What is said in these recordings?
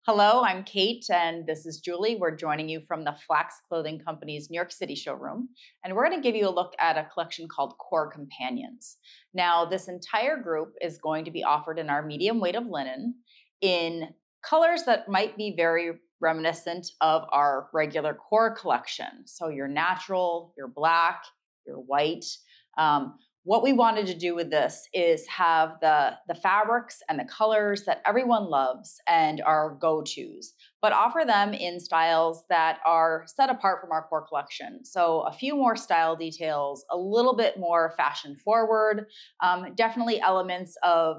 Hello, I'm Kate, and this is Julie. We're joining you from the FLAX Clothing Company's New York City showroom, and we're going to give you a look at a collection called Core Companions. Now, this entire group is going to be offered in our medium weight of linen in colors that might be very reminiscent of our regular core collection. So your natural, your black, your white. What we wanted to do with this is have the fabrics and the colors that everyone loves and are go-tos, but offer them in styles that are set apart from our core collection. So a few more style details, a little bit more fashion forward, definitely elements of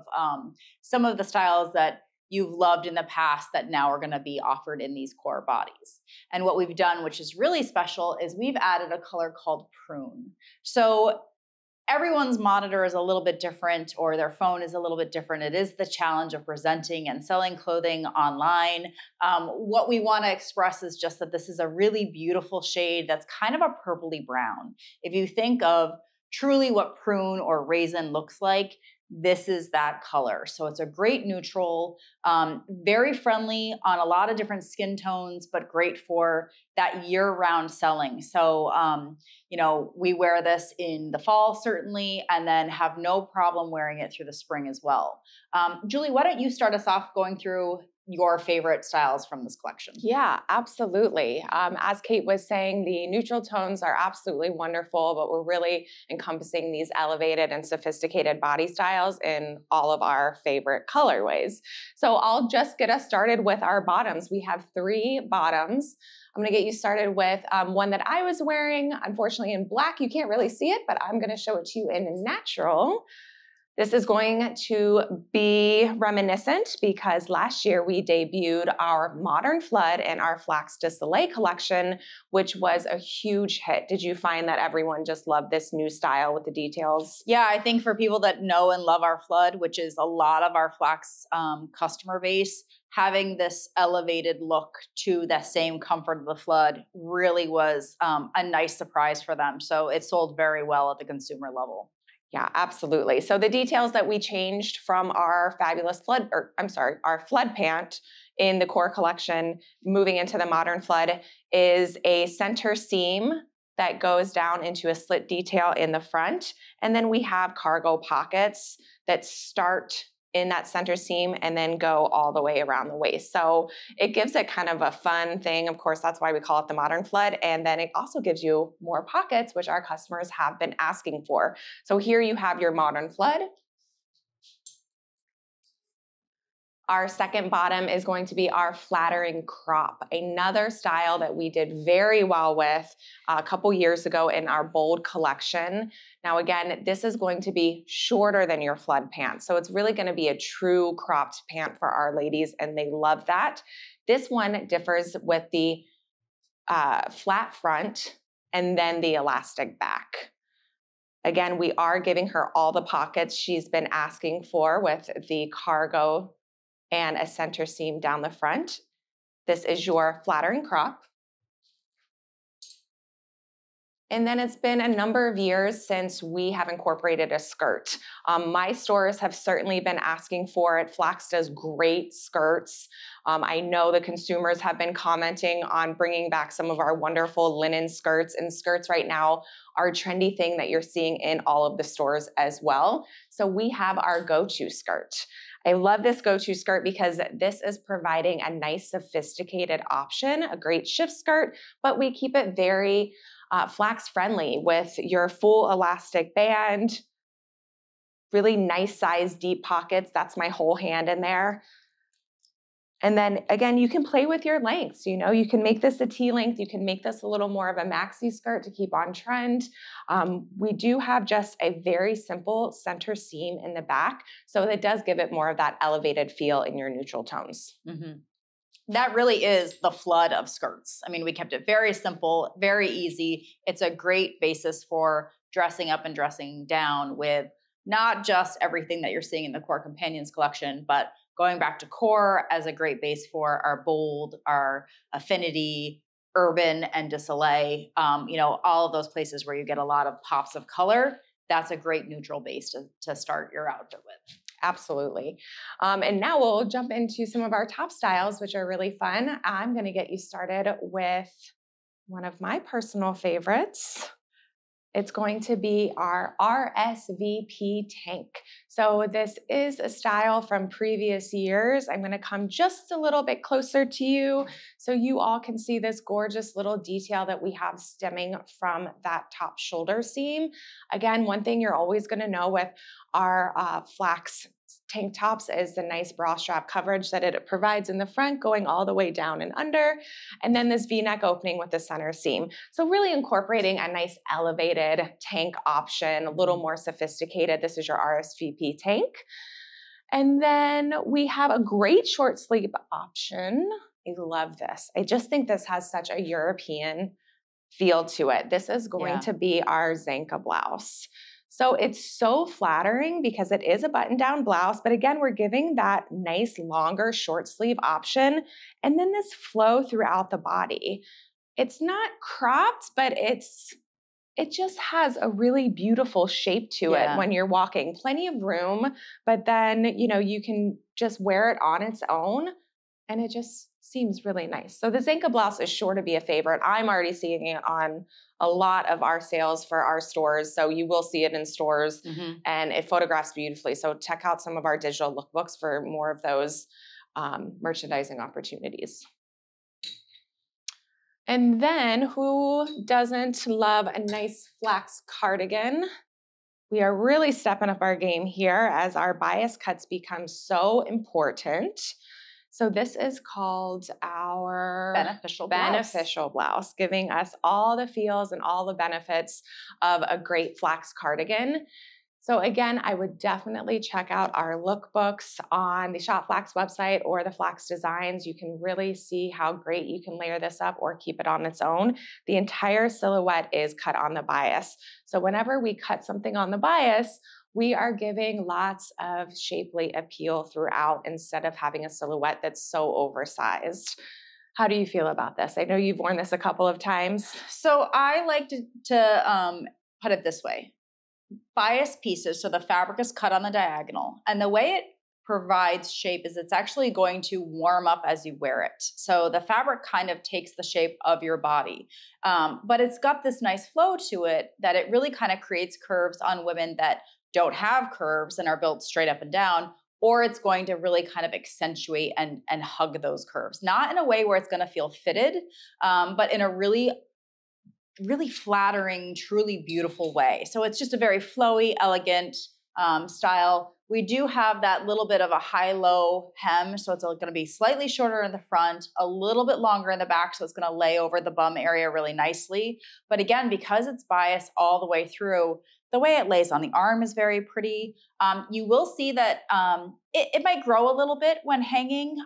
some of the styles that you've loved in the past that now are going to be offered in these core bodies. And what we've done, which is really special, is we've added a color called prune. So everyone's monitor is a little bit different, or their phone is a little bit different. It is the challenge of presenting and selling clothing online. What we want to express is just that this is a really beautiful shade that's kind of a purpley brown. If you think of truly what prune or raisin looks like, this is that color. So it's a great neutral, very friendly on a lot of different skin tones, but great for that year-round selling. So, we wear this in the fall, certainly, and then have no problem wearing it through the spring as well. Julie, why don't you start us off going through your favorite styles from this collection? Yeah, absolutely. As Kate was saying, the neutral tones are absolutely wonderful, but we're really encompassing these elevated and sophisticated body styles in all of our favorite colorways. So I'll just get us started with our bottoms. We have 3 bottoms. I'm going to get you started with one that I was wearing, unfortunately in black. You can't really see it, but I'm going to show it to you in natural. This is going to be reminiscent because last year we debuted our Modern Flood and our Flax de Soleil collection, which was a huge hit. Did you find that everyone just loved this new style with the details? Yeah, I think for people that know and love our Flood, which is a lot of our Flax customer base, having this elevated look to the same comfort of the Flood really was a nice surprise for them. So it sold very well at the consumer level. Yeah, absolutely. So the details that we changed from our fabulous flood, our flood pant in the core collection, moving into the Modern Flood, is a center seam that goes down into a slit detail in the front. And then we have cargo pockets that start in that center seam and then go all the way around the waist. So it gives it kind of a fun thing. Of course, that's why we call it the Modern Flood. And then it also gives you more pockets, which our customers have been asking for. So here you have your Modern Flood. Our second bottom is going to be our Flattering Crop, another style that we did very well with a couple years ago in our Bold collection. Now again, this is going to be shorter than your flood pant, so it's really going to be a true cropped pant for our ladies, and they love that. This one differs with the flat front and then the elastic back. Again, we are giving her all the pockets she's been asking for with the cargo and a center seam down the front. This is your Flattering Crop. And then it's been a number of years since we have incorporated a skirt. My stores have certainly been asking for it. Flax does great skirts. I know the consumers have been commenting on bringing back some of our wonderful linen skirts, and skirts right now are a trendy thing that you're seeing in all of the stores as well. So we have our go-to skirt. I love this go-to skirt because this is providing a nice sophisticated option, a great shift skirt, but we keep it very flax friendly with your full elastic band, really nice size deep pockets. That's my whole hand in there. And then again, you can play with your lengths. You can make this a T-length. You can make this a little more of a maxi skirt to keep on trend. We do have just a very simple center seam in the back, so it does give it more of that elevated feel in your neutral tones. Mm-hmm. That really is the flood of skirts. I mean, we kept it very simple, very easy. It's a great basis for dressing up and dressing down with not just everything that you're seeing in the Core Companions collection, but going back to core as a great base for our Bold, our Affinity, Urban, and de Soleil. All of those places where you get a lot of pops of color. That's a great neutral base to start your outfit with. Absolutely. And now we'll jump into some of our top styles, which are really fun. I'm going to get you started with one of my personal favorites. It's going to be our RSVP Tank. So this is a style from previous years. I'm going to come just a little bit closer to you so you all can see this gorgeous little detail that we have stemming from that top shoulder seam. Again, one thing you're always going to know with our flax tank tops is the nice bra strap coverage that it provides in the front, going all the way down and under, and then this V-neck opening with the center seam. So really incorporating a nice elevated tank option, a little more sophisticated. This is your RSVP tank. And then we have a great short sleeve option. I love this. I just think this has such a European feel to it. This is going to be our Zdenka Blouse. So it's so flattering because it is a button-down blouse, but again, we're giving that nice longer short sleeve option and then this flow throughout the body. It's not cropped, but it just has a really beautiful shape to it when you're walking. Plenty of room, but then, you can just wear it on its own and it just seems really nice. So the Zdenka Blouse is sure to be a favorite. I'm already seeing it on a lot of our sales for our stores. So you will see it in stores and it photographs beautifully. So check out some of our digital lookbooks for more of those merchandising opportunities. And then who doesn't love a nice flax cardigan? We are really stepping up our game here as our bias cuts become so important. So this is called our beneficial blouse, giving us all the feels and all the benefits of a great flax cardigan. So again, I would definitely check out our lookbooks on the Shop Flax website or the Flax Designs. You can really see how great you can layer this up or keep it on its own. The entire silhouette is cut on the bias. So whenever we cut something on the bias, we are giving lots of shapely appeal throughout instead of having a silhouette that's so oversized. How do you feel about this? I know you've worn this a couple of times. So I like to put it this way. Bias pieces, so the fabric is cut on the diagonal, and the way it provides shape is it's actually going to warm up as you wear it. So the fabric kind of takes the shape of your body, but it's got this nice flow to it that it really kind of creates curves on women that don't have curves and are built straight up and down, or it's going to really kind of accentuate and hug those curves. Not in a way where it's going to feel fitted, but in a really flattering, truly beautiful way. So it's just a very flowy, elegant style. We do have that little bit of a high-low hem, so it's going to be slightly shorter in the front, a little bit longer in the back, so it's going to lay over the bum area really nicely. But again, because it's bias all the way through, the way it lays on the arm is very pretty. You will see that it might grow a little bit when hanging.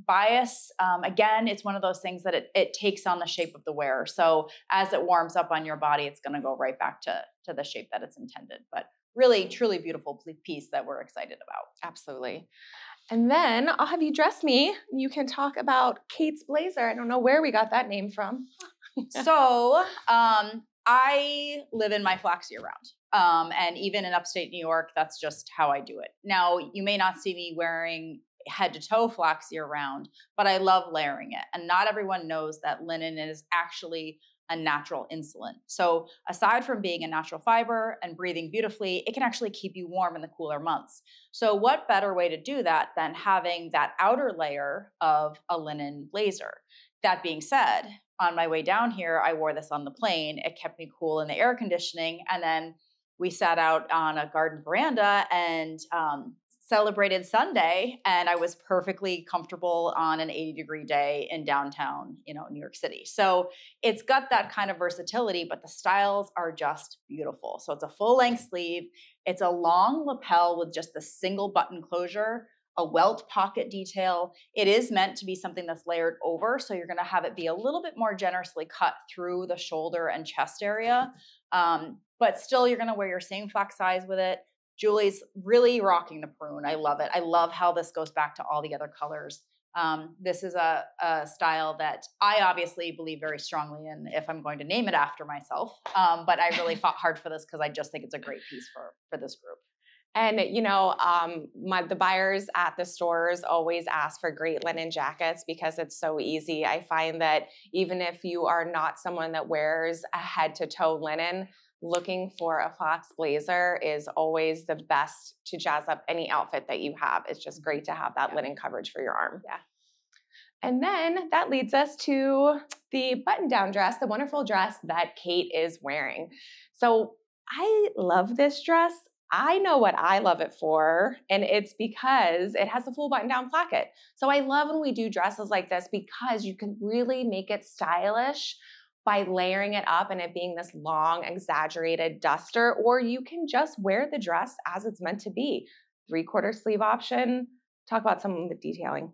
Bias, again, it's one of those things that it takes on the shape of the wearer. So as it warms up on your body, it's going to go right back to the shape that it's intended. But really, truly beautiful piece that we're excited about. Absolutely. And then I'll have you dress me. You can talk about Kate's blazer. I don't know where we got that name from. So I live in my flax year round. And even in upstate New York, that's just how I do it. Now, you may not see me wearing head to toe flax year round, but I love layering it. And not everyone knows that linen is actually a natural insulant. So aside from being a natural fiber and breathing beautifully, it can actually keep you warm in the cooler months. So what better way to do that than having that outer layer of a linen blazer? That being said, on my way down here, I wore this on the plane. It kept me cool in the air conditioning. And then we sat out on a garden veranda and celebrated Sunday, and I was perfectly comfortable on an 80-degree day in downtown, New York City. So it's got that kind of versatility, but the styles are just beautiful. So it's a full-length sleeve. It's a long lapel with just the single button closure, a welt pocket detail. It is meant to be something that's layered over, so you're going to have it be a little bit more generously cut through the shoulder and chest area, but still you're going to wear your same flax size with it. Julie's really rocking the prune. I love it. I love how this goes back to all the other colors. This is a style that I obviously believe very strongly in if I'm going to name it after myself. But I really fought hard for this because I just think it's a great piece for this group. And the buyers at the stores always ask for great linen jackets because it's so easy. I find that even if you are not someone that wears a head to toe linen, looking for a FLAX blazer is always the best to jazz up any outfit that you have. It's just great to have that linen coverage for your arm. Yeah. And then that leads us to the button-down dress, the wonderful dress that Kate is wearing. So I love this dress. I know what I love it for, and it's because it has a full button-down placket. So I love when we do dresses like this because you can really make it stylish by layering it up and it being this long, exaggerated duster, or you can just wear the dress as it's meant to be. 3/4 sleeve option. Talk about some of the detailing.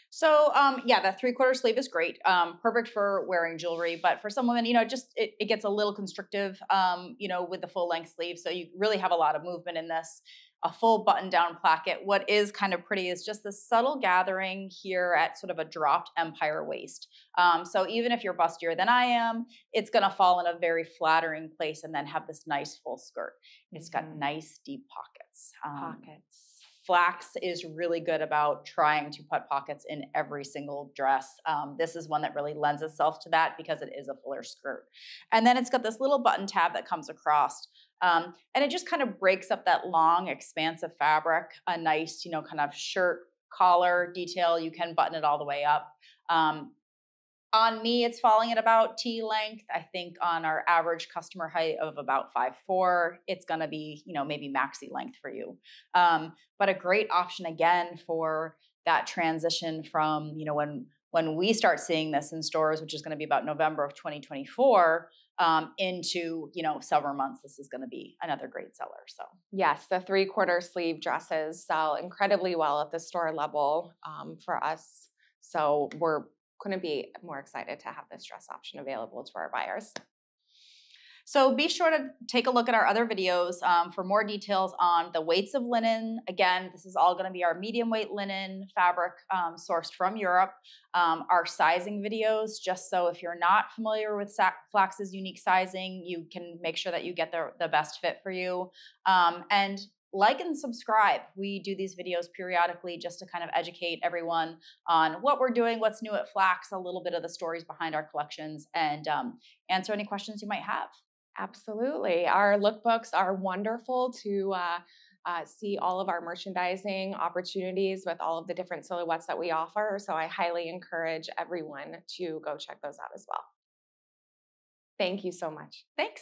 So yeah, the 3/4 sleeve is great. Perfect for wearing jewelry, but for some women, it gets a little constrictive, with the full length sleeve. So you really have a lot of movement in this. A full button down placket. What is kind of pretty is just this subtle gathering here at sort of a dropped empire waist. So even if you're bustier than I am, it's going to fall in a very flattering place and then have this nice full skirt. It's got nice deep pockets. FLAX is really good about trying to put pockets in every single dress. This is one that really lends itself to that because it is a fuller skirt. And then it's got this little button tab that comes across. And it just kind of breaks up that long, expansive fabric, a nice, kind of shirt collar detail. You can button it all the way up. On me, it's falling at about T length. I think on our average customer height of about 5'4", it's going to be, maybe maxi length for you. But a great option again for that transition from, when we start seeing this in stores, which is going to be about November of 2024, into, several months, this is going to be another great seller. So yes, the 3/4 sleeve dresses sell incredibly well at the store level for us. So we're couldn't be more excited to have this dress option available to our buyers. So be sure to take a look at our other videos for more details on the weights of linen. Again, this is all going to be our medium weight linen fabric sourced from Europe. Our sizing videos, just so if you're not familiar with FLAX's unique sizing, you can make sure that you get the best fit for you. And like and subscribe. We do these videos periodically just to kind of educate everyone on what we're doing, what's new at FLAX, a little bit of the stories behind our collections, and answer any questions you might have. Absolutely. Our lookbooks are wonderful to see all of our merchandising opportunities with all of the different silhouettes that we offer. So I highly encourage everyone to go check those out as well. Thank you so much. Thanks.